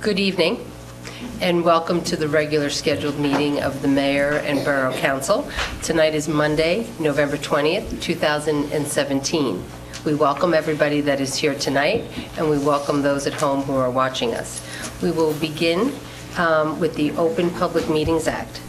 Good evening, and welcome to the regular scheduled meeting of the Mayor and Borough Council. Tonight is Monday, November 20th, 2017. We welcome everybody that is here tonight, and we welcome those at home who are watching us. We will begin with the Open Public Meetings Act.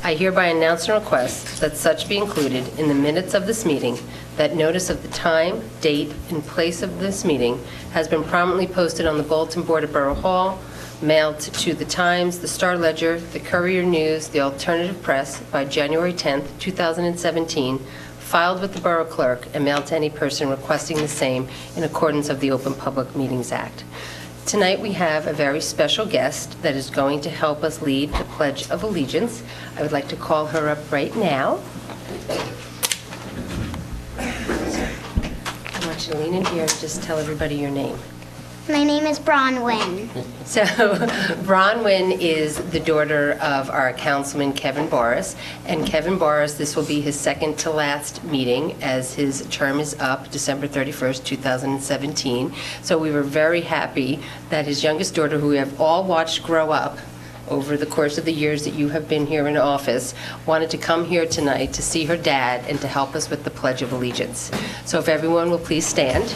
I hereby announce and request that such be included in the minutes of this meeting, that notice of the time, date, and place of this meeting has been prominently posted on the bulletin board at Borough Hall, mailed to the Times, the Star Ledger, the Courier News, the Alternative Press by January 10th, 2017, filed with the Borough Clerk, and mailed to any person requesting the same in accordance of the Open Public Meetings Act. Tonight we have a very special guest that is going to help us lead the Pledge of Allegiance. I would like to call her up right now. I want you to lean in here and just tell everybody your name. My name is Bronwyn. So, Bronwyn is the daughter of our Councilman Kevin Boris, and Kevin Boris, this will be his second to last meeting as his term is up December 31st, 2017. So we were very happy that his youngest daughter, who we have all watched grow up over the course of the years that you have been here in office, wanted to come here tonight to see her dad and to help us with the Pledge of Allegiance. So if everyone will please stand.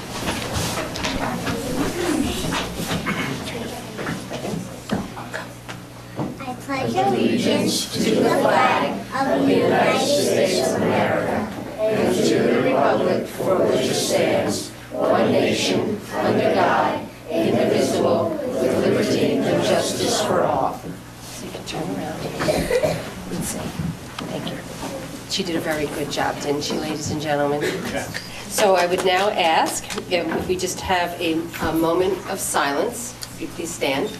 I pledge allegiance to the flag of the United States of America and to the republic for which it stands, one nation, under God, indivisible, with liberty and justice for all. So you can turn around and say, thank you. She did a very good job, didn't she, ladies and gentlemen? So I would now ask if we just have a moment of silence. If you please stand.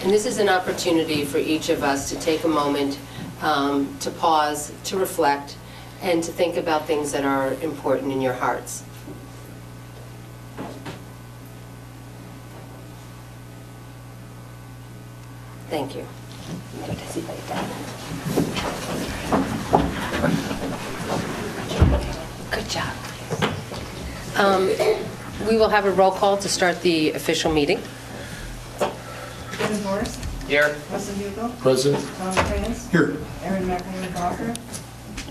And this is an opportunity for each of us to take a moment to pause, to reflect, and to think about things that are important in your hearts. Thank you. Good job. We will have a roll call to start the official meeting. Kevin Boris? Here. Russell Hugo? Present. Tom France? Here. Erin McElroy Walker?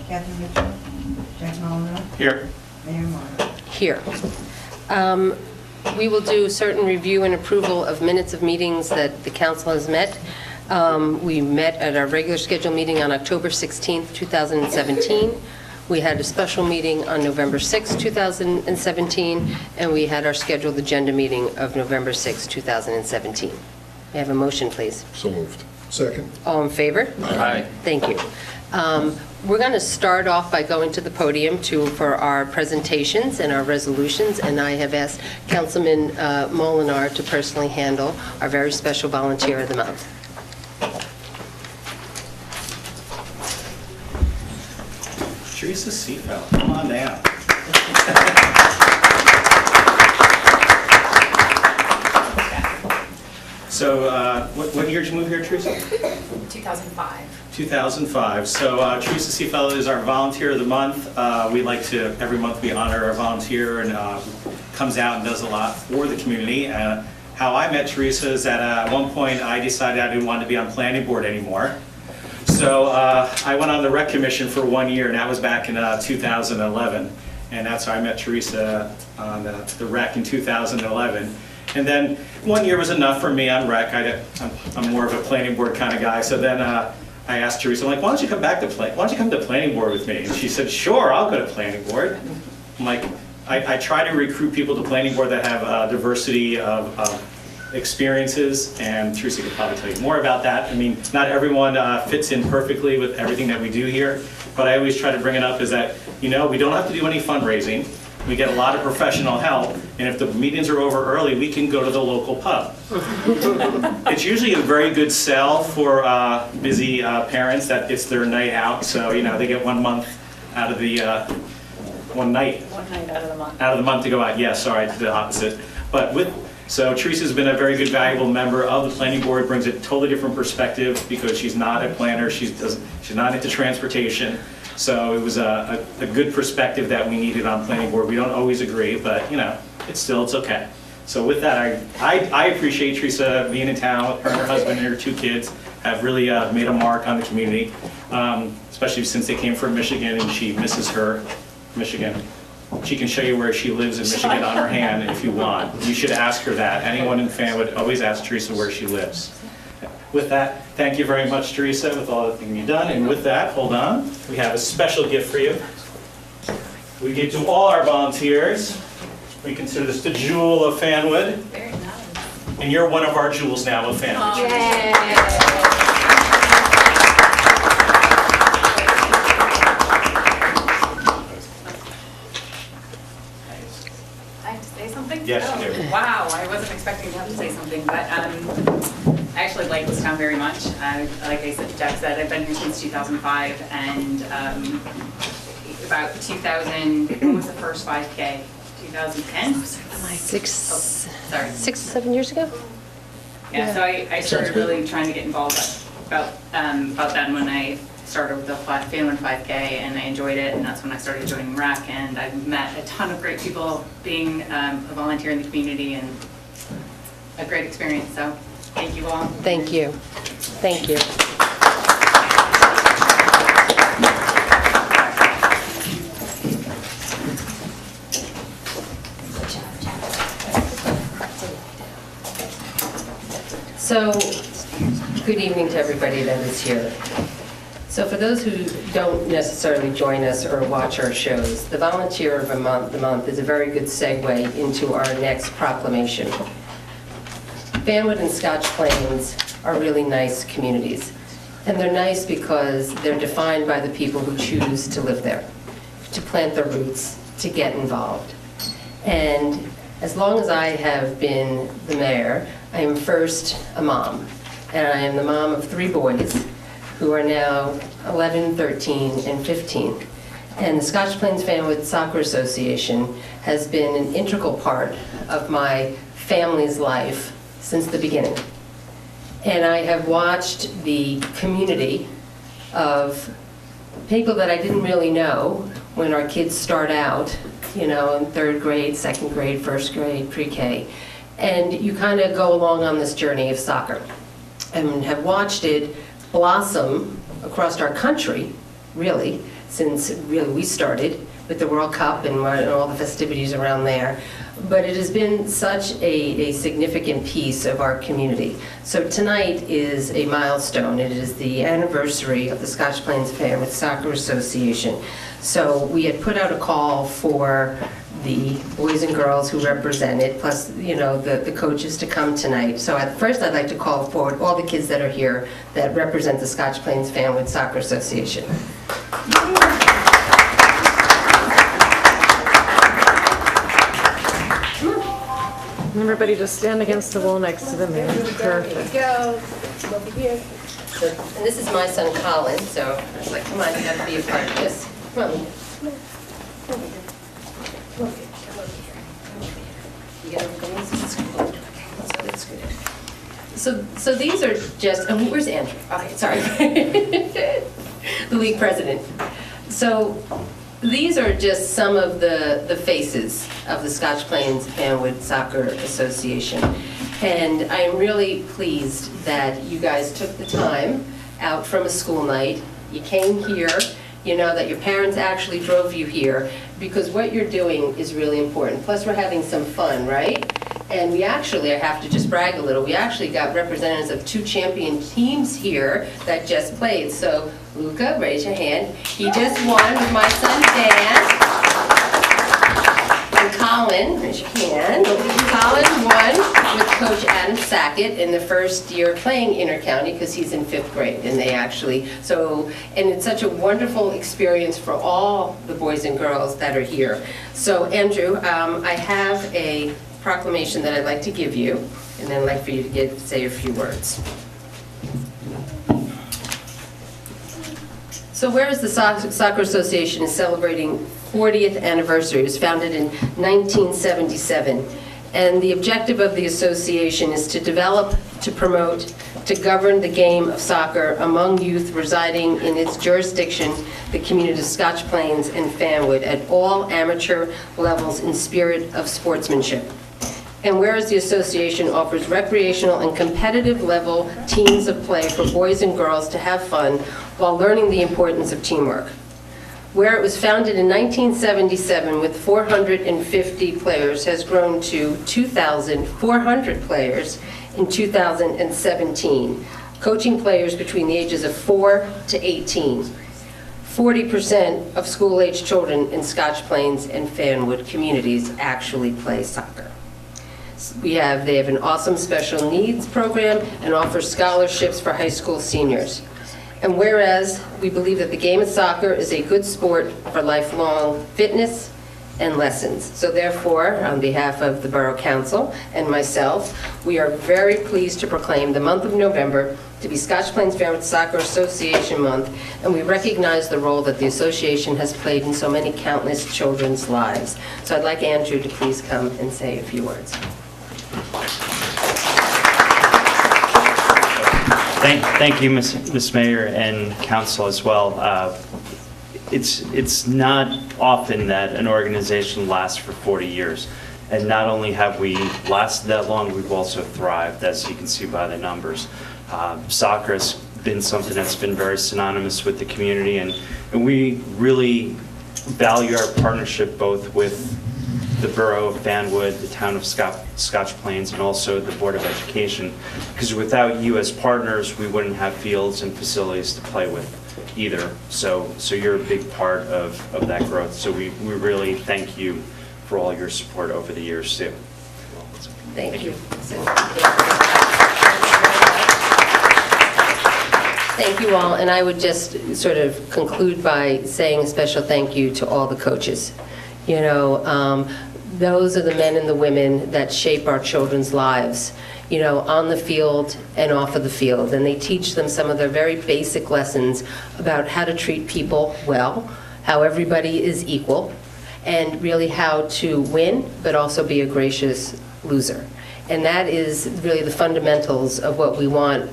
Kathy Mitchell? Jack Mullenweg? Here. Mayor Moore? Here. We will do certain review and approval of minutes of meetings that the council has met. We met at our regular scheduled meeting on October 16th, 2017. We had a special meeting on November 6th, 2017, and we had our scheduled agenda meeting of November 6th, 2017. May I have a motion, please? So moved. Second. All in favor? Aye. Thank you. We're going to start off by going to the podium for our presentations and our resolutions, and I have asked Councilman Molinar to personally handle our very special volunteer of the month. Teresa Seafeld, come on down. So, what year did you move here, Teresa? 2005. 2005. So, Teresa Seafeld is our volunteer of the month. We like to, every month we honor our volunteer and comes out and does a lot for the community. How I met Teresa is that at one point I decided I didn't want to be on planning board anymore. So I went on the rec commission for 1 year, and that was back in 2011. And that's how I met Teresa on the rec in 2011. And then 1 year was enough for me on rec. I'm more of a planning board kind of guy. So then I asked Teresa, I'm like, why don't you come back to why don't you come to planning board with me? And she said, sure, I'll go to planning board. I'm like, I try to recruit people to planning board that have diversity of experiences, and Teresa could probably tell you more about that. I mean, not everyone fits in perfectly with everything that we do here, but I always try to bring it up is that, you know, we don't have to do any fundraising. We get a lot of professional help, and if the meetings are over early, we can go to the local pub. It's usually a very good sell for busy parents that it's their night out, so, you know, they get 1 month out of the, one night out of the month. Out of the month to go out, yeah, sorry, the opposite. But so Teresa's been a very good, valuable member of the planning board, brings a totally different perspective because she's not a planner, she's not into transportation. So it was a good perspective that we needed on planning board. We don't always agree, but you know, it's okay. So with that, I appreciate Teresa being in town. Her and her husband and her 2 kids have really made a mark on the community, especially since they came from Michigan and she misses her Michigan. She can show you where she lives in Michigan on her hand if you want. You should ask her that. Anyone in the family would always ask Teresa where she lives. With that, thank you very much, Teresa, with all the things you've done. And with that, hold on, we have a special gift for you. We give to all our volunteers. We consider this the jewel of Fanwood. Very nice. And you're one of our jewels now of Fanwood. I have to say something? Yes, you do. Wow, I wasn't expecting to have to say something, but I actually like this town very much. Like Jack said, I've been here since 2005, and about 2000, what was the first 5K? 2010? Sorry. 6-7 years ago? Yeah, so I started really trying to get involved about then when I started with the Fanwood 5K, and I enjoyed it, and that's when I started joining REC, and I've met a ton of great people being a volunteer in the community, and a great experience, so thank you all. Thank you. Thank you. So, good evening to everybody that is here. So for those who don't necessarily join us or watch our shows, the Volunteer of the Month is a very good segue into our next proclamation. Fanwood and Scotch Plains are really nice communities. And they're nice because they're defined by the people who choose to live there, to plant their roots, to get involved. And as long as I have been the mayor, I am first a mom. And I am the mom of 3 boys who are now 11, 13, and 15. And the Scotch Plains Fanwood Soccer Association has been an integral part of my family's life since the beginning. And I have watched the community of people that I didn't really know when our kids start out, in 3rd grade, 2nd grade, 1st grade, pre-K. And you kind of go along on this journey of soccer and have watched it blossom across our country, really, since really we started with the World Cup and all the festivities around there. But it has been such a significant piece of our community. So tonight is a milestone. It is the anniversary of the Scotch Plains Fanwood Soccer Association. So we had put out a call for the boys and girls who represent it, plus, the coaches to come tonight. So at first I'd like to call forward all the kids that are here that represent the Scotch Plains Fanwood Soccer Association. Everybody just stand against the wall next to the mayor. Perfect. Go. Come over here. So, and this is my son Colin, so I was like, come on, you have to be a part of this. Come on. Come over here. Come over here. Come over here. Come over here. You get everything? This is good. Okay, so that's good. So these are just, and where's Andrew? Okay, sorry. The league president. So these are just some of the faces of the Scotch Plains Fanwood Soccer Association. And I am really pleased that you guys took the time out from a school night. You came here, that your parents actually drove you here, because what you're doing is really important. Plus, we're having some fun, right? And we actually, I have to just brag a little, we actually got representatives of 2 champion teams here that just played. So, Luca, raise your hand. He just won with my son Dan. And Colin, raise your hand. Colin won with Coach Adam Sackett in the first year playing intercounty, because he's in 5th grade. And they actually, and it's such a wonderful experience for all the boys and girls that are here. So, Andrew, I have a proclamation that I'd like to give you, and then I'd like for you to say a few words. So whereas the Soccer Association is celebrating 40th anniversary, it was founded in 1977, and the objective of the association is to develop, to promote, to govern the game of soccer among youth residing in its jurisdiction, the community of Scotch Plains and Fanwood, at all amateur levels in spirit of sportsmanship. And whereas the association offers recreational and competitive level teams of play for boys and girls to have fun while learning the importance of teamwork. Where it was founded in 1977 with 450 players has grown to 2,400 players in 2017, coaching players between the ages of 4 to 18. 40% of school-age children in Scotch Plains and Fanwood communities actually play soccer. They have an awesome special needs program and offer scholarships for high school seniors. And whereas we believe that the game of soccer is a good sport for lifelong fitness and lessons. So therefore, on behalf of the Borough Council and myself, we are very pleased to proclaim the month of November to be Scotch Plains Fanwood Soccer Association Month, and we recognize the role that the association has played in so many countless children's lives. So I'd like Andrew to please come and say a few words. Thank you, Ms. Mayor and Council as well. It's not often that an organization lasts for 40 years. And not only have we lasted that long, we've also thrived, as you can see by the numbers. Soccer has been something that's been very synonymous with the community, and we really value our partnership both with the Borough of Fanwood, the town of Scotch Plains, and also the Board of Education, because without you as partners, we wouldn't have fields and facilities to play with either. So you're a big part of that growth. So we really thank you for all your support over the years too. Thank you. Thank you all, and I would just sort of conclude by saying a special thank you to all the coaches. You know, those are the men and the women that shape our children's lives, you know, on the field and off of the field. And they teach them some of their very basic lessons about how to treat people well, how everybody is equal, and really how to win, but also be a gracious loser. And that is really the fundamentals of what we want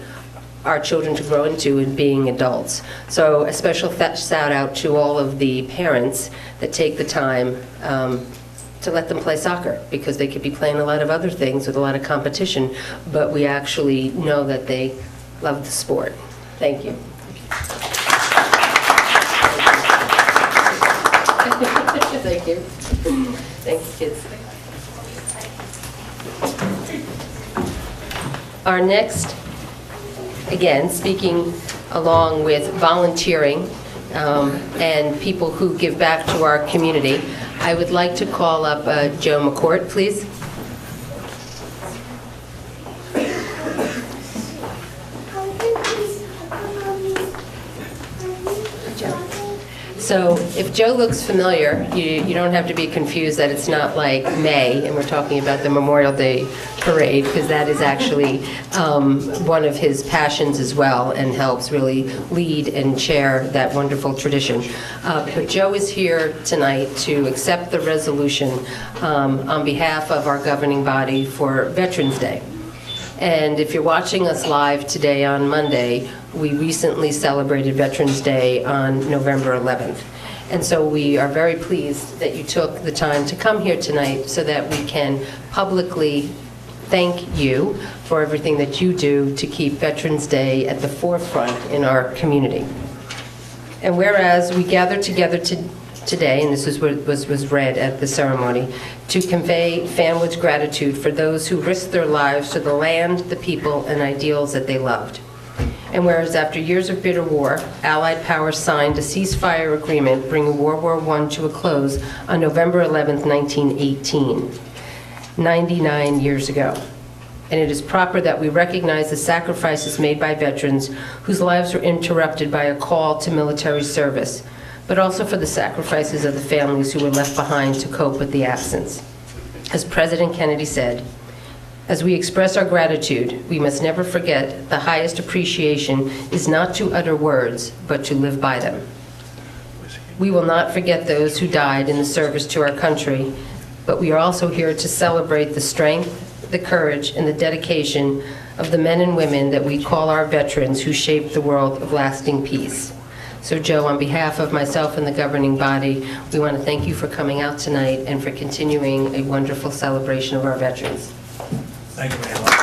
our children to grow into in being adults. So a special shout out to all of the parents that take the time to let them play soccer, because they could be playing a lot of other things with a lot of competition, but we actually know that they love the sport. Thank you. Thank you. Thanks, kids. Our next, again, speaking along with volunteering and people who give back to our community, I would like to call up Joe McCourt, please. So if Joe looks familiar, you don't have to be confused that it's not like May and we're talking about the Memorial Day Parade, because that is actually one of his passions as well, and helps really lead and chair that wonderful tradition. But Joe is here tonight to accept the resolution on behalf of our governing body for Veterans Day. And if you're watching us live today on Monday, we recently celebrated Veterans Day on November 11th. And so we are very pleased that you took the time to come here tonight so that we can publicly thank you for everything that you do to keep Veterans Day at the forefront in our community. And whereas we gather together today, and this is what was read at the ceremony, to convey Fanwood's gratitude for those who risked their lives to the land, the people, and ideals that they loved. And whereas after years of bitter war, Allied powers signed a ceasefire agreement bringing World War I to a close on November 11, 1918, 99 years ago. And it is proper that we recognize the sacrifices made by veterans whose lives were interrupted by a call to military service, but also for the sacrifices of the families who were left behind to cope with the absence. As President Kennedy said, as we express our gratitude, we must never forget the highest appreciation is not to utter words, but to live by them. We will not forget those who died in the service to our country, but we are also here to celebrate the strength, the courage, and the dedication of the men and women that we call our veterans who shaped the world of lasting peace. So Joe, on behalf of myself and the governing body, we want to thank you for coming out tonight and for continuing a wonderful celebration of our veterans. Thank you very much.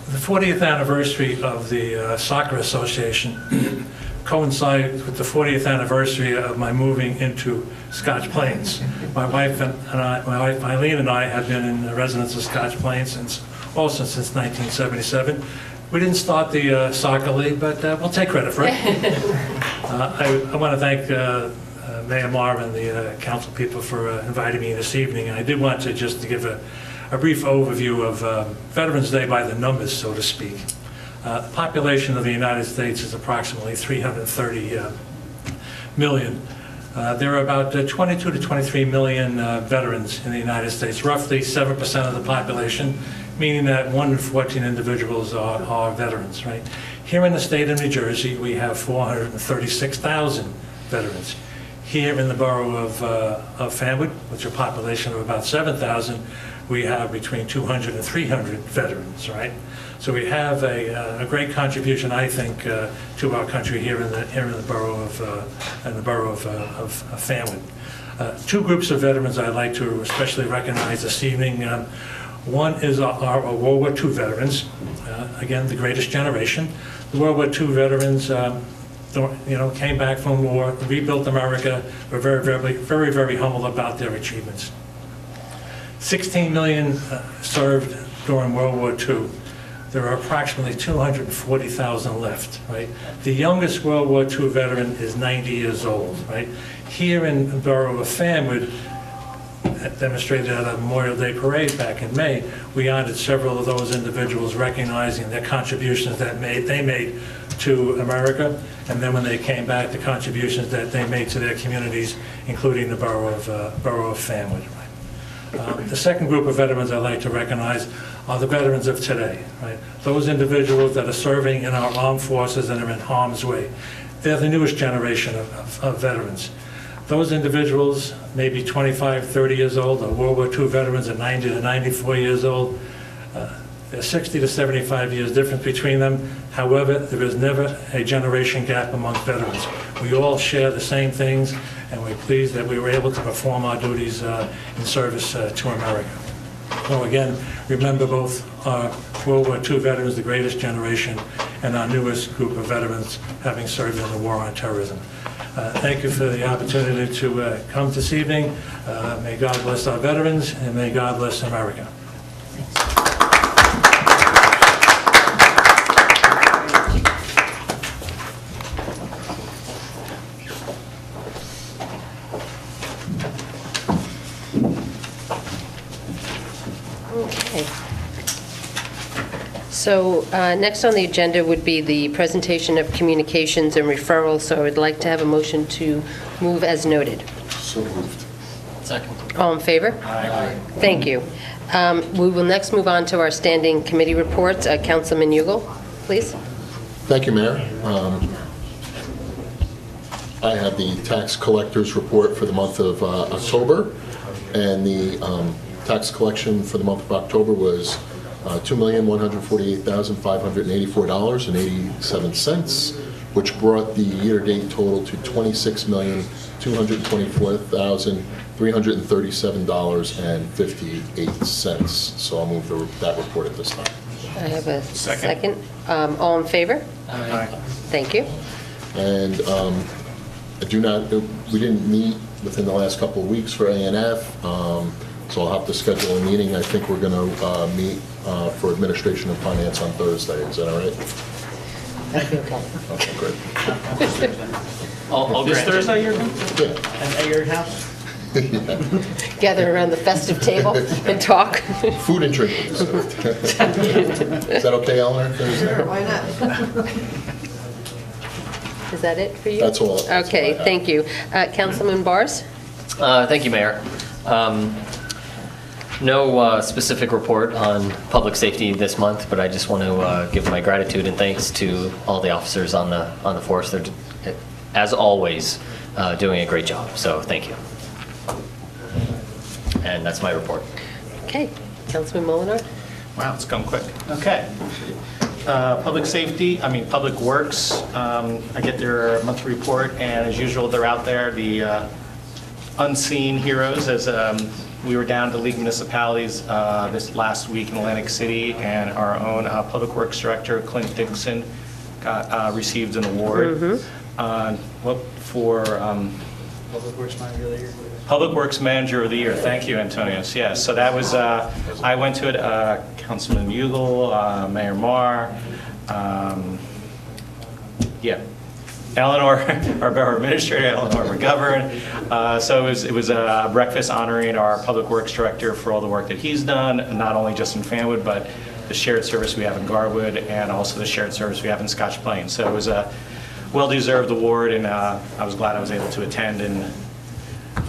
The 40th anniversary of the Soccer Association coincides with the 40th anniversary of my moving into Scotch Plains. My wife Eileen and I have been in the residence of Scotch Plains since 1977. We didn't start the soccer league, but we'll take credit for it. I want to thank Mayor Marr and the council people for inviting me this evening. And I did want to just give a brief overview of Veterans Day by the numbers, so to speak. The population of the United States is approximately 330 million. There are about 22 to 23 million veterans in the United States, roughly 7% of the population, meaning that 1 in 14 individuals are veterans, right? Here in the state of New Jersey, we have 436,000 veterans. Here in the borough of Fanwood, which is a population of about 7,000, we have between 200 and 300 veterans, right? So we have a great contribution, I think, to our country here in the borough of Fanwood. Two groups of veterans I'd like to especially recognize this evening. One is our World War II veterans, again, the greatest generation. The World War II veterans, came back from war, rebuilt America, were very humble about their achievements. 16 million served during World War II. There are approximately 240,000 left, right? The youngest World War II veteran is 90 years old, right? Here in the borough of Fanwood, demonstrated at a Memorial Day parade back in May, we honored several of those individuals, recognizing their contributions that they made to America, and then when they came back, the contributions that they made to their communities, including the borough of Fanwood. The second group of veterans I'd like to recognize are the veterans of today, right? Those individuals that are serving in our armed forces and are in harm's way. They're the newest generation of veterans. Those individuals may be 25, 30 years old. The World War II veterans are 90 to 94 years old. There's 60 to 75 years difference between them. However, there is never a generation gap among veterans. We all share the same things, and we're pleased that we were able to perform our duties in service to America. So again, remember both our World War II veterans, the greatest generation, and our newest group of veterans having served in the war on terrorism. Thank you for the opportunity to come this evening. May God bless our veterans, and may God bless America. Okay. So next on the agenda would be the presentation of communications and referrals. So I'd like to have a motion to move as noted. So moved. Second. All in favor? Aye. Thank you. We will next move on to our standing committee reports. Councilman Ugal, please. Thank you, Mayor. I have the tax collector's report for the month of October, and the tax collection for the month of October was $2,148,584.87, which brought the year-to-date total to $26,224,337.58. So I'll move that report at this time. I have a second. All in favor? Aye. Thank you. And we didn't meet within the last couple of weeks for ANF, so I'll have to schedule a meeting. I think we're going to meet for Administration and Finance on Thursday. Is that all right? That'd be okay. Okay, great. This Thursday you're going? Yeah. At your house? Gather around the festive table and talk. Food and drink. Is that okay, Eleanor? Thursday? Sure, why not? Is that it for you? That's all. That's all I Okay, have. thank you. Councilman Bars? Thank you, Mayor. No specific report on public safety this month, but I just want to give my gratitude and thanks to all the officers on the force. They're, as always, doing a great job. So thank you. And that's my report. Okay, Councilman Molinar? Wow, it's gone quick. Okay. Public safety, Public Works, I get their monthly report, and as usual, they're out there, the unseen heroes, as we were down to League of Municipalities this last week in Atlantic City, and our own Public Works Director, Clint Dixon, received an award for Public Works Manager of the Year. Public Works Manager of the Year. Thank you, Antonius. Yes, so that was, I went to it, Councilman Bugle, Mayor Marr, Eleanor, our borough administrator, Eleanor McGovern. So it was a breakfast honoring our Public Works Director for all the work that he's done, not only just in Fanwood, but the shared service we have in Garwood, and also the shared service we have in Scotch Plains. So it was a well-deserved award, and I was glad I was able to attend, and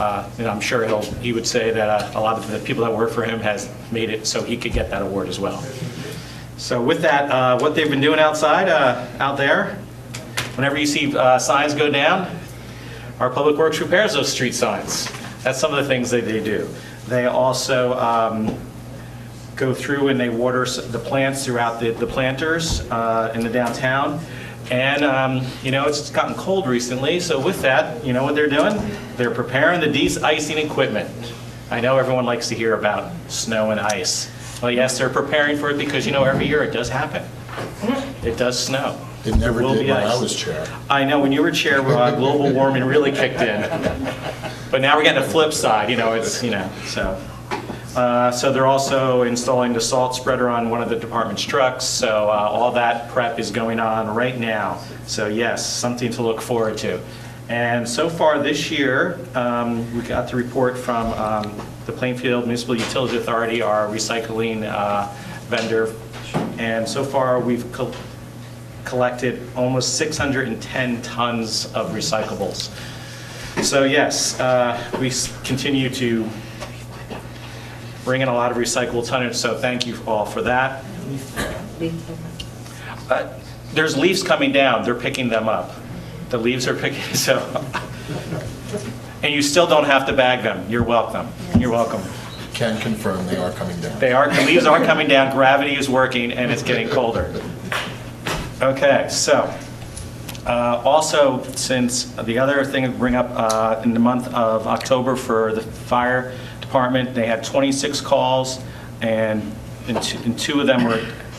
I'm sure he would say that a lot of the people that work for him has made it so he could get that award as well. So with that, what they've been doing outside, out there, whenever you see signs go down, our Public Works repairs those street signs. That's some of the things that they do. They also go through and they water the plants throughout the planters in the downtown. And, it's gotten cold recently, so with that, you know what they're doing? They're preparing the de-icing equipment. I know everyone likes to hear about snow and ice. Well, yes, they're preparing for it because, every year it does happen. It does snow. It never There will did be when I ice. was chair. I know, when you were chair, global warming really kicked in. But now we're getting the flip side, so. So they're also installing the salt spreader on one of the department's trucks, so all that prep is going on right now. So yes, something to look forward to. And so far this year, we got the report from the Plainfield Municipal Utilities Authority, our recycling vendor, and so far we've collected almost 610 tons of recyclables. So yes, we continue to bring in a lot of recyclable tonnage, so thank you all for that. There's leaves coming down, they're picking them up. The leaves are picking, so. And you still don't have to bag them, you're welcome. You're welcome. Can confirm they are coming down. The leaves are coming down, gravity is working, and it's getting colder. Okay, so, also, since the other thing to bring up in the month of October for the fire department, they had 26 calls, and in two of them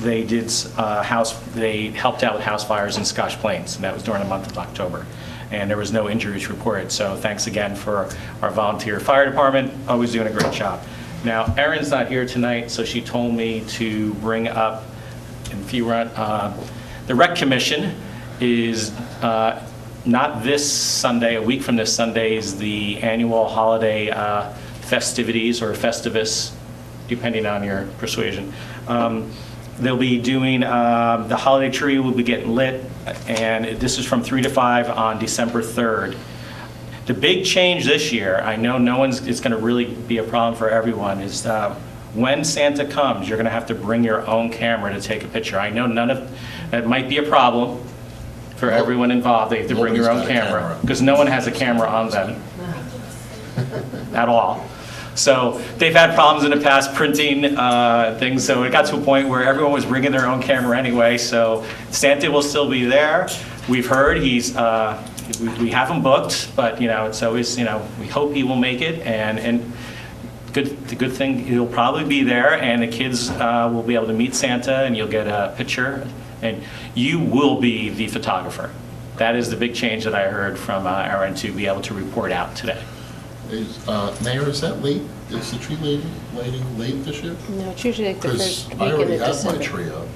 they helped out with house fires in Scotch Plains, and that was during the month of October. And there was no injuries reported, so thanks again for our volunteer fire department, always doing a great job. Now, Erin's not here tonight, so she told me to bring up, if you run, the Rec Commission is not this Sunday, a week from this Sunday is the annual holiday festivities or Festivus, depending on your persuasion. They'll be doing, the holiday tree will be getting lit, and this is from 3 to 5 on December 3rd. The big change this year, I know it's going to really be a problem for everyone, is when Santa comes, you're going to have to bring your own camera to take a picture. I know that might be a problem for everyone involved. They have to bring your own camera, because no one has a camera on them at all. So they've had problems in the past printing things, so it got to a point where everyone was bringing their own camera anyway, so Santa will still be there. We've heard we have him booked, but it's always, we hope he will make it, and the good thing, he'll probably be there, and the kids will be able to meet Santa, and you'll get a picture, and you will be the photographer. That is the big change that I heard from Erin to be able to report out today. Mayor, is that late? Is the tree lighting late this year? No, it's usually like the first Because I weekend already of have my December. tree up.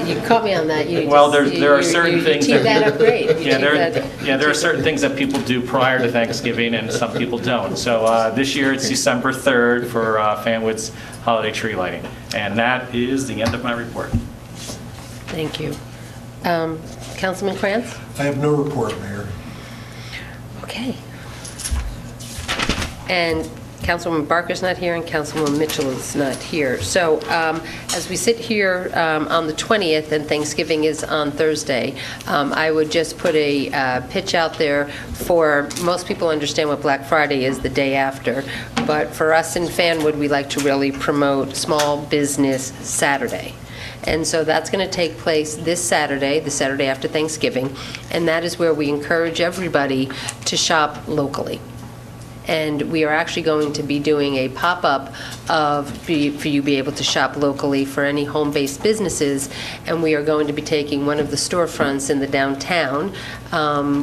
You caught me on that. There are certain things You teed that up great. There are certain things that people do prior to Thanksgiving, and some people don't. So this year it's December 3rd for Fanwood's holiday tree lighting, and that is the end of my report. Thank you. Councilman Krantz? I have no report, Mayor. Okay. And Councilwoman Barker's not here, and Councilwoman Mitchell is not here. So as we sit here on the 20th, and Thanksgiving is on Thursday, I would just put a pitch out there for, most people understand what Black Friday is the day after, but for us in Fanwood, we like to really promote Small Business Saturday. And so that's going to take place this Saturday, the Saturday after Thanksgiving, and that is where we encourage everybody to shop locally. And we are actually going to be doing a pop-up for you to be able to shop locally for any home-based businesses. And we are going to be taking one of the storefronts in the downtown,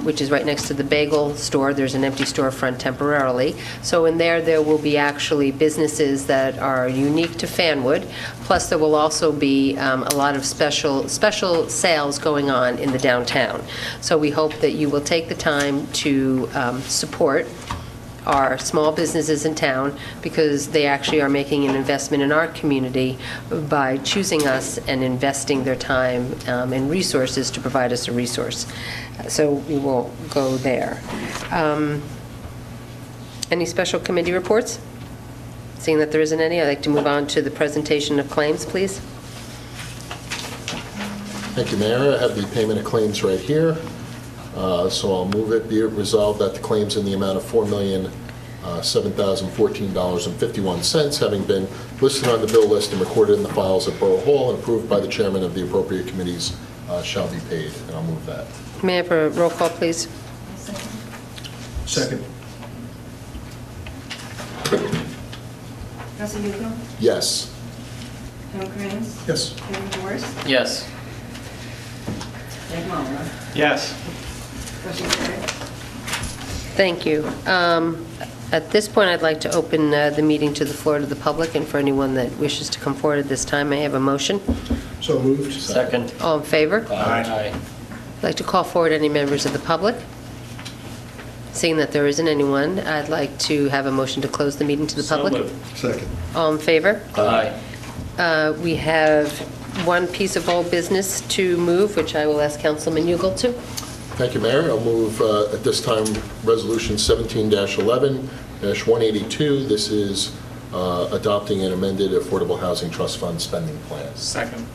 which is right next to the bagel store. There's an empty storefront temporarily. So in there will be actually businesses that are unique to Fanwood. Plus, there will also be a lot of special sales going on in the downtown. So we hope that you will take the time to support our small businesses in town, because they actually are making an investment in our community by choosing us and investing their time and resources to provide us a resource. So we will go there. Any special committee reports? Seeing that there isn't any, I'd like to move on to the presentation of claims, please. Thank you, Mayor. I have the payment of claims right here. So I'll move it, be it resolved that the claims in the amount of $4,007,014.51, having been listed on the bill list and recorded in the files at Borough Hall and approved by the chairman of the appropriate committees, shall be paid. And I'll move that. May I have a roll call, please? Second. Trustee Hugo? Yes. Tom Kranz? Yes. Kevin Morris? Yes. Jack Mulligan? Yes. Motion carried. Thank you. At this point, I'd like to open the meeting to the floor to the public, and for anyone that wishes to come forward at this time, may I have a motion? So moved. Second. All in favor? Aye. I'd like to call forward any members of the public. Seeing that there isn't anyone, I'd like to have a motion to close the meeting to the public. So moved. Second. All in favor? Aye. We have one piece of old business to move, which I will ask Councilman Ugal to. Thank you, Mayor. I'll move at this time Resolution 17-11-182. This is adopting an amended Affordable Housing Trust Fund spending plan. Second.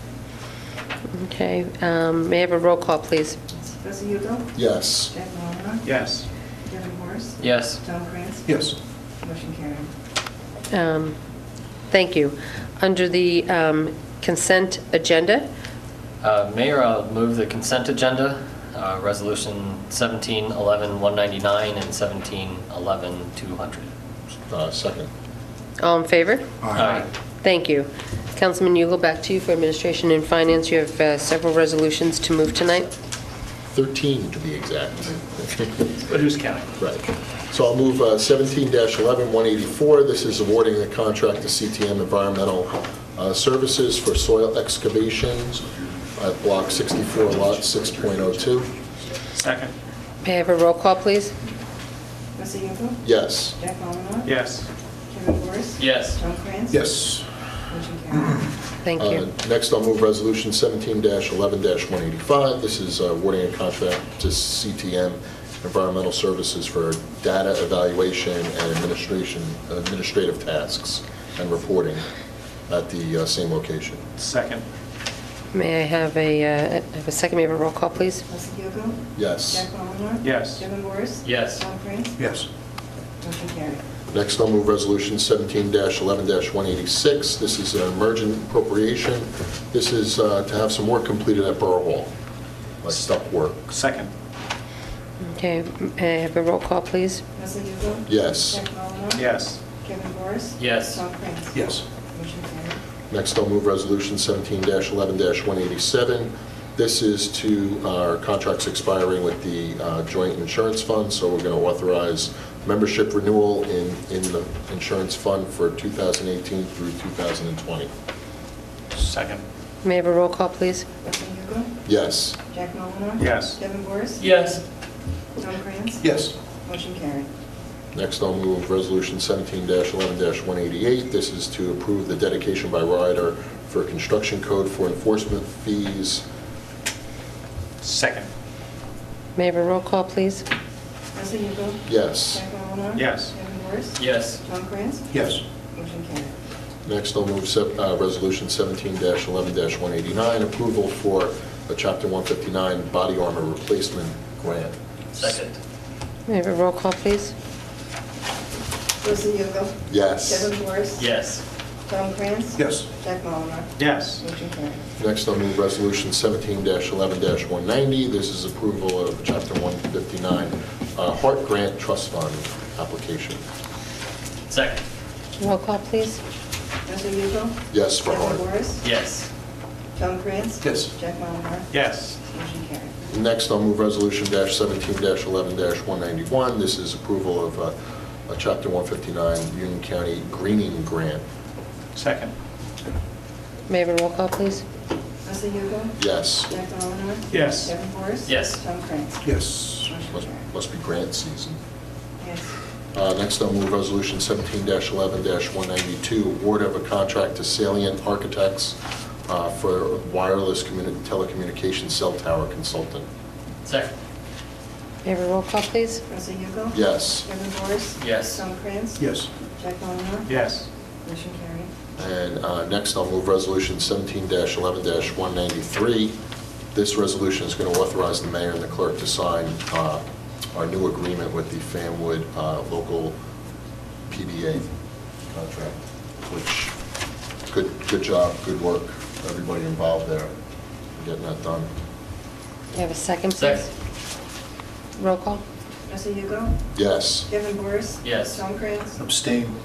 Okay. May I have a roll call, please? Trustee Hugo? Yes. Jack Mulligan? Yes. Kevin Morris? Yes. Tom Kranz? Yes. Motion carried. Thank you. Under the consent agenda, Mayor, I'll move the consent agenda, Resolution 17-11-199 and 17-11-200. Second. all in favor? Aye. Thank you. Councilman Ugal, back to you for Administration and Finance. You have several resolutions to move tonight. 13 to be exact. But who's counting? Right. So I'll move 17-11-184. This is awarding the contract to CTM Environmental Services for soil excavations at Block 64, Lot 6.02. Second. May I have a roll call, please? Trustee Hugo? Yes. Jack Mulligan? Yes. Kevin Morris? Yes. Tom Kranz? Yes. Motion carried. Thank you. Next, I'll move Resolution 17-11-185. This is awarding a contract to CTM Environmental Services for data evaluation and administrative tasks and reporting at the same location. Second. May I have a second? May I have a roll call, please? Trustee Hugo? Yes. Jack Mulligan? Yes. Kevin Morris? Yes. Tom Kranz? Yes. Motion carried. Next, I'll move Resolution 17-11-186. This is an emergent appropriation. This is to have some work completed at Borough Hall, like step work. Second. Okay. May I have a roll call, please? Trustee Hugo? Yes. Jack Mulligan? Yes. Kevin Morris? Yes. Tom Kranz? Yes. Motion carried. Next, I'll move Resolution 17-11-187. This is to our contracts expiring with the Joint Insurance Fund, so we're going to authorize membership renewal in the insurance fund for 2018 through 2020. Second. May I have a roll call, please? Trustee Hugo? Yes. Jack Mulligan? Yes. Kevin Morris? Yes. Tom Kranz? Yes. Motion carried. Next, I'll move Resolution 17-11-188. This is to approve the dedication by rider for construction code for enforcement fees. Second. May I have a roll call, please? Trustee Hugo? Yes. Jack Mulligan? Yes. Kevin Morris? Yes. Tom Kranz? Yes. Motion carried. Next, I'll move Resolution 17-11-189, approval for a Chapter 159 body armor replacement grant. Second. May I have a roll call, please? Trustee Hugo? Yes. Kevin Morris? Yes. Tom France? Yes. Jack Molinar? Yes. Motion carried. Next, I'll move Resolution 17-11-190. This is approval of Chapter 159, Hart Grant Trust Fund application. Second. Roll call, please. Mr. Yuko? Yes for Kevin Hart. Boris? Yes. Tom France? Yes. Jack Molinar? Yes. Motion carried. Next, I'll move Resolution -17-11-191. This is approval of a Chapter 159 Union County Greening Grant. Second. May I have a roll call, please? Mr. Yuko? Yes. Jack Molinar? Yes. Kevin Boris? Yes. Tom France? Yes. Motion Must carried. must be grant season. Yes. Next, I'll move Resolution 17-11-192, award of a contract to Salient Architects for wireless telecommunications cell tower consultant. Second. May I have a roll call, please? Mr. Yuko? Yes. Kevin Boris? Yes. Tom France? Yes. Jack Molinar? Yes. Motion carried. And next, I'll move Resolution 17-11-193. This resolution is going to authorize the mayor and the clerk to sign our new agreement with the Fanwood local PBA contract, which, good job, good work, everybody involved there, getting that done. May I have a second, please? Second. Roll call? Mr. Yuko? Yes. Kevin Boris? Yes. Tom France? Abstain.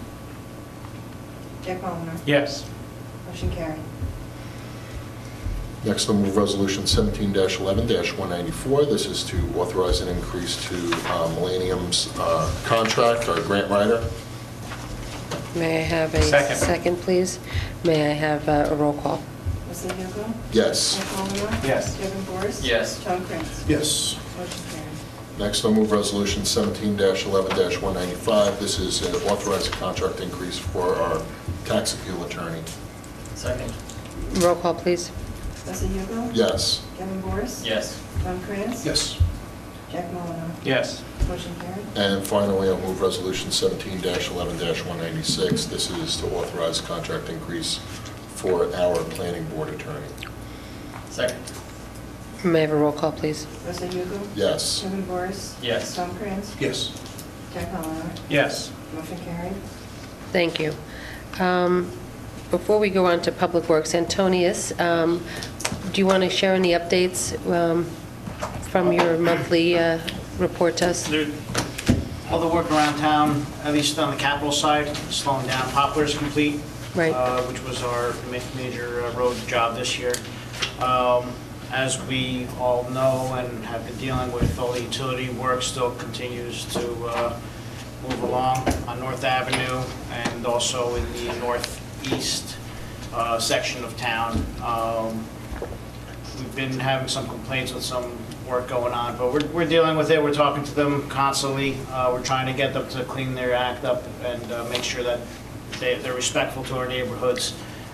Jack Molinar? Yes. Motion carried. Next, I'll move Resolution 17-11-194. This is to authorize an increase to Millennium's contract, our grant writer. May I have a Second. second, please? May I have a roll call? Mr. Yuko? Yes. Jack Molinar? Yes. Kevin Boris? Yes. Tom France? Yes. Motion carried. Next, I'll move Resolution 17-11-195. This is to authorize a contract increase for our tax appeal attorney. Second. Roll call, please. Mr. Yuko? Yes. Kevin Boris? Yes. Tom France? Yes. Jack Molinar? Yes. Motion carried. And finally, I'll move Resolution 17-11-196. This is to authorize a contract increase for our planning board attorney. Second. May I have a roll call, please? Mr. Yuko? Yes. Kevin Boris? Yes. Tom France? Yes. Jack Molinar? Yes. Motion carried. Thank you. Before we go on to Public Works, Antonius, do you want to share any updates from your monthly report to us? All the work around town, at least on the capital side, slowing down. Poplar's complete. Right. Which was our major road job this year. As we all know and have been dealing with, all the utility work still continues to move along on North Avenue and also in the northeast section of town. We've been having some complaints with some work going on, but we're dealing with it. We're talking to them constantly. We're trying to get them to clean their act up and make sure that they're respectful to our neighborhoods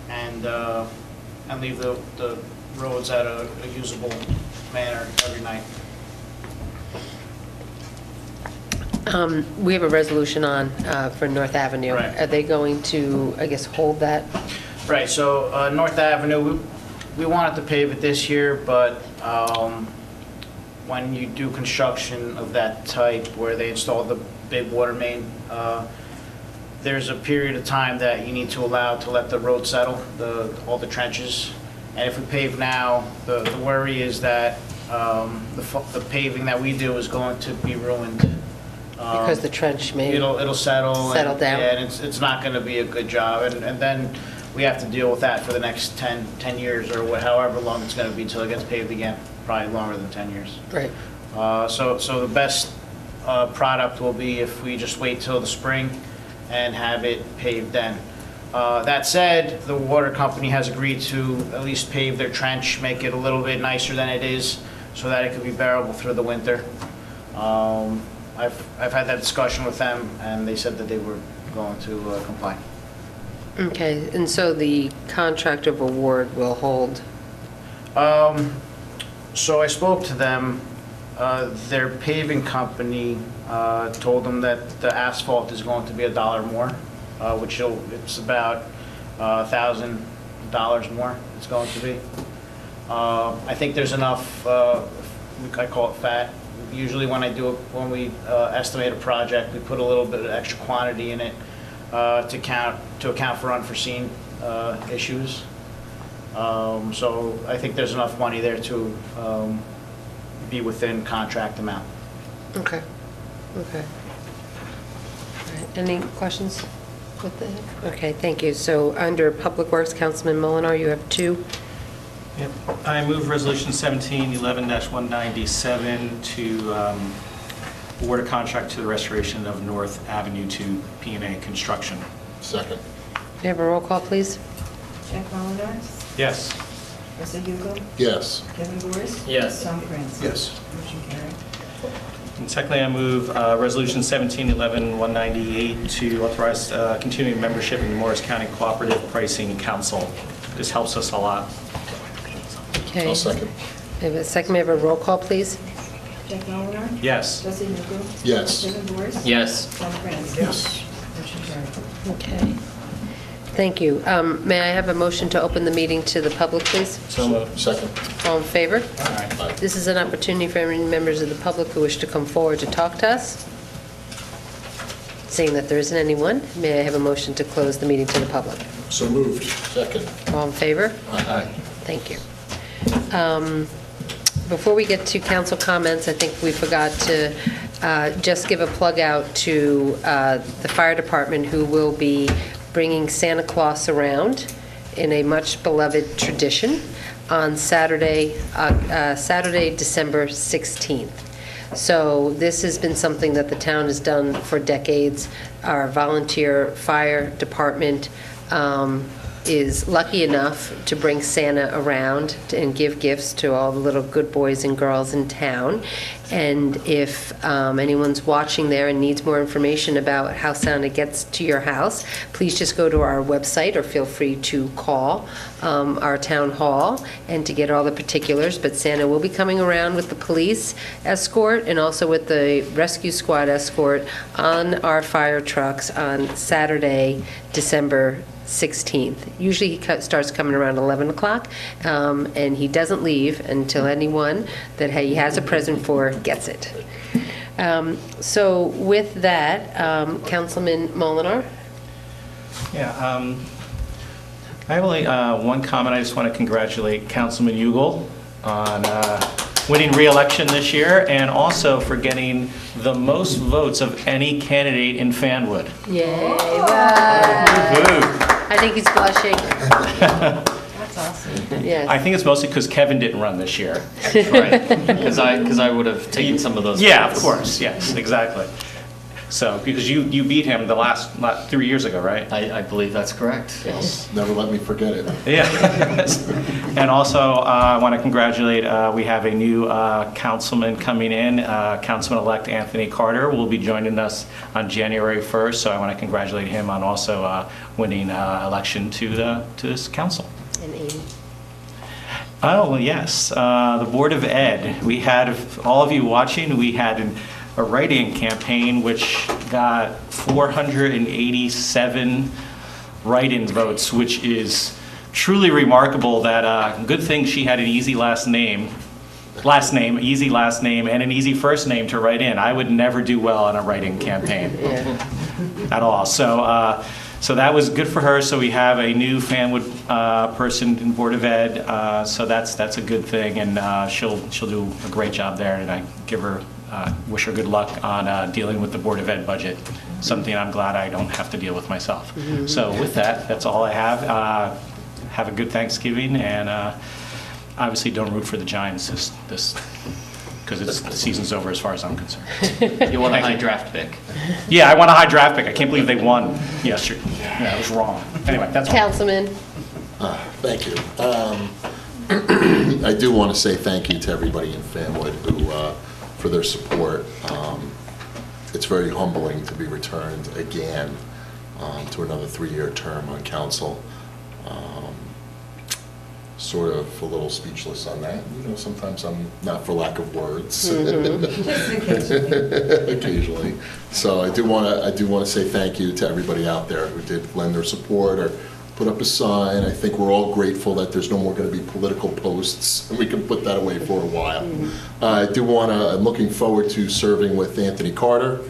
and leave the roads at a usable manner every night. We have a resolution on for North Avenue. Right. Are they going to, I guess, hold that? Right, so North Avenue, we wanted to pave it this year, but when you do construction of that type where they install the big water main, there's a period of time that you need to allow to let the road settle, all the trenches. And if we pave now, the worry is that the paving that we do is going to be ruined. Because the trench may... It'll settle. Settle down. Yeah, and it's not going to be a good job. And then we have to deal with that for the next 10 years or however long it's going to be till it gets paved again, probably longer than 10 years. Right. So the best product will be if we just wait till the spring and have it paved then. That said, the water company has agreed to at least pave their trench, make it a little bit nicer than it is, so that it can be bearable through the winter. I've had that discussion with them, and they said that they were going to comply. Okay, and so the contract of award will hold? So I spoke to them. Their paving company told them that the asphalt is going to be $1 more, which it's about $1,000 more it's going to be. I think there's enough, I call it fat. Usually when we estimate a project, we put a little bit of extra quantity in it to account for unforeseen issues. So I think there's enough money there to be within contract amount. Okay. Okay. All right. Any questions with the, okay, thank you. So under Public Works, Councilman Molinar, you have 2. Yep. I move Resolution 1711-197 to award a contract to the restoration of North Avenue to P&A Construction. Second. May I have a roll call, please? Jack Molinar, Yes. Jesse Hugo, Yes. Kevin Boris. Yes. Tom Prince. Yes. Motion carried. And secondly, I move Resolution 1711-198 to authorize continuing membership in the Morris County Cooperative Pricing Council. This helps us a lot. Okay. I'll second. May I have a second? May I have a roll call, please? Jack Molinar, Yes. Jesse Hugo, Yes. Kevin Boris. Yes. Tom Prince. Yes. Motion carried. Okay. Thank you. May I have a motion to open the meeting to the public, please? So moved. Second. All in favor? Aye. This is an opportunity for any members of the public who wish to come forward to talk to us. Seeing that there isn't anyone, may I have a motion to close the meeting to the public? So moved. Second. All in favor? Aye. Thank you. Before we get to council comments, I think we forgot to just give a plug out to the fire department, who will be bringing Santa Claus around in a much beloved tradition on Saturday, December 16th. So this has been something that the town has done for decades. Our volunteer fire department is lucky enough to bring Santa around and give gifts to all the little good boys and girls in town. And if anyone's watching there and needs more information about how Santa gets to your house, please just go to our website or feel free to call our town hall and to get all the particulars. But Santa will be coming around with the police escort and also with the rescue squad escort on our fire trucks on Saturday, December 16th. Usually he starts coming around 11 o'clock, and he doesn't leave until anyone that he has a present for gets it. So with that, Councilman Molinar? Yeah, I have only one comment. I just want to congratulate Councilman Ugal on winning re-election this year, and also for getting the most votes of any candidate in Fanwood. Yay. Woo-hoo. I think he's blushing. That's awesome. Yes. I think it's mostly because Kevin didn't run this year. Right. Because I would have taken some of those. Yeah, of votes. course, yes, exactly. So, because you beat him the last 3 years ago, right? I believe that's correct. Yes. Never let me forget it. Yeah. And also, I want to congratulate, we have a new councilman coming in, Councilman-elect Anthony Carter will be joining us on January 1st, so I want to congratulate him on also winning election to this council. And Amy. Oh, yes, the Board of Ed. We had, all of you watching, we had a write-in campaign which got 487 write-in votes, which is truly remarkable. That good thing she had an easy easy last name, and an easy first name to write in. I would never do well on a write-in campaign at all. So that was good for her. So we have a new Fanwood person in Board of Ed. So that's a good thing, and she'll do a great job there. And I wish her good luck on dealing with the Board of Ed budget. Something I'm glad I don't have to deal with myself. Mm-hmm. So with that, that's all I have. Have a good Thanksgiving, and obviously don't root for the Giants this because the season's over as far as I'm concerned. You want a high draft pick. Yeah, I want a high draft pick. I can't believe they won yesterday. Yeah, it was wrong. Anyway, that's all. Councilman? Thank you. I do want to say thank you to everybody in Fanwood who, for their support. It's very humbling to be returned again to another 3-year term on council. Sort of a little speechless on that. You know, sometimes I'm not for lack of words. Occasionally. So I do want to say thank you to everybody out there who did lend their support or put up a sign. I think we're all grateful that there's no more going to be political posts, and we can put that away for a while. I'm looking forward to serving with Anthony Carter,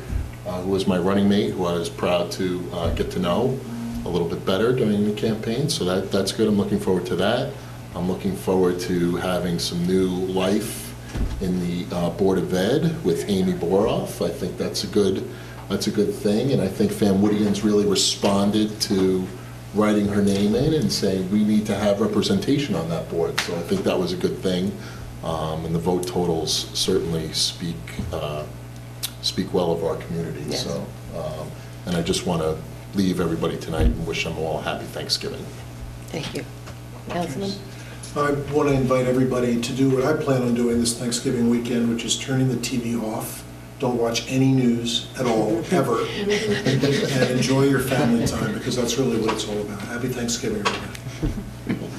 who was my running mate, who I was proud to get to know. a little bit better during the campaign, so that's good. I'm looking forward to that. I'm looking forward to having some new life in the Board of Ed with Amy Boroff. I think that's a good thing, and I think Van Woodian's really responded to writing her name in and saying we need to have representation on that board. So I think that was a good thing, and the vote totals certainly speak well of our community. Yes. So, and I just want to leave everybody tonight and wish them all a happy Thanksgiving. Thank you. Councilman? I want to invite everybody to do what I plan on doing this Thanksgiving weekend, which is turning the TV off. Don't watch any news at all, ever. And enjoy your family time, because that's really what it's all about. Happy Thanksgiving, everybody.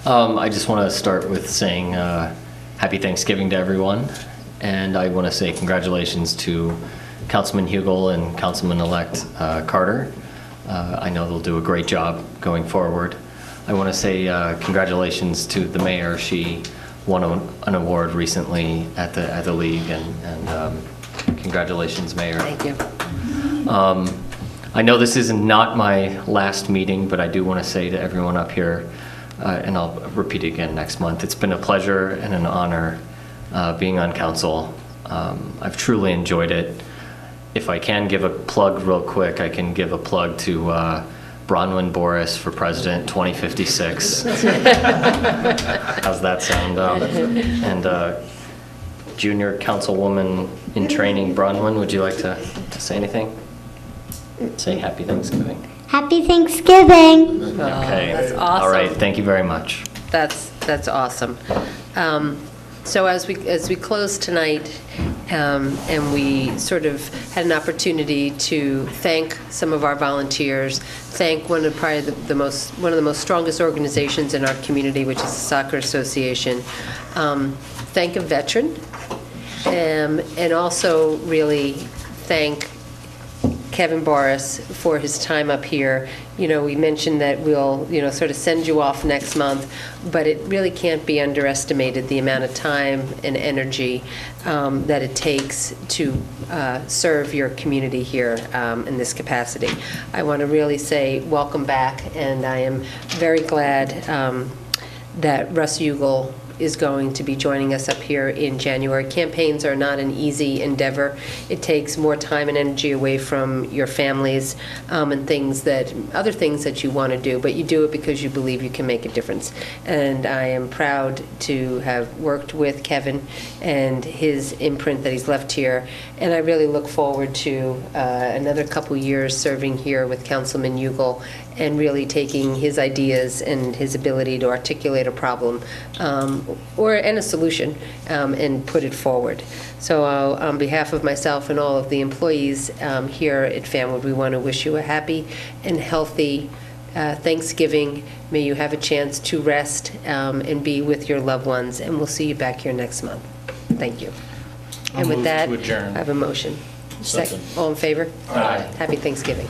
I just want to start with saying happy Thanksgiving to everyone. And I want to say congratulations to Councilman Hugel and Councilman-elect Carter. I know they'll do a great job going forward. I want to say congratulations to the mayor. She won an award recently at the league, and congratulations, Mayor. Thank you. I know this is not my last meeting, but I do want to say to everyone up here, and I'll repeat it again next month, it's been a pleasure and an honor being on council. I've truly enjoyed it. If I can give a plug real quick, I can give a plug to Bronwyn Boris for President 2056. How's that sound? And Junior Councilwoman in Training, Bronwyn, would you like to say anything? Say Happy Thanksgiving. Happy Thanksgiving. Okay. That's awesome. All right. Thank you very much. That's awesome. So as we close tonight, and we sort of had an opportunity to thank some of our volunteers, thank one of probably the most strongest organizations in our community, which is the Soccer Association, thank a veteran, and also really thank Kevin Boris for his time up here. You know, we mentioned that we'll, sort of send you off next month, but it really can't be underestimated the amount of time and energy that it takes to serve your community here in this capacity. I want to really say welcome back, and I am very glad that Russ Hugel is going to be joining us up here in January. Campaigns are not an easy endeavor. It takes more time and energy away from your families and other things that you want to do, but you do it because you believe you can make a difference. And I am proud to have worked with Kevin and his imprint that he's left here, and I really look forward to another couple years serving here with Councilman Hugel and really taking his ideas and his ability to articulate a problem and a solution and put it forward. So on behalf of myself and all of the employees here at Fanwood, we want to wish you a happy and healthy Thanksgiving. May you have a chance to rest and be with your loved ones, and we'll see you back here next month. Thank you. And with that, I have a motion. Second. All in favor? Aye. Happy Thanksgiving.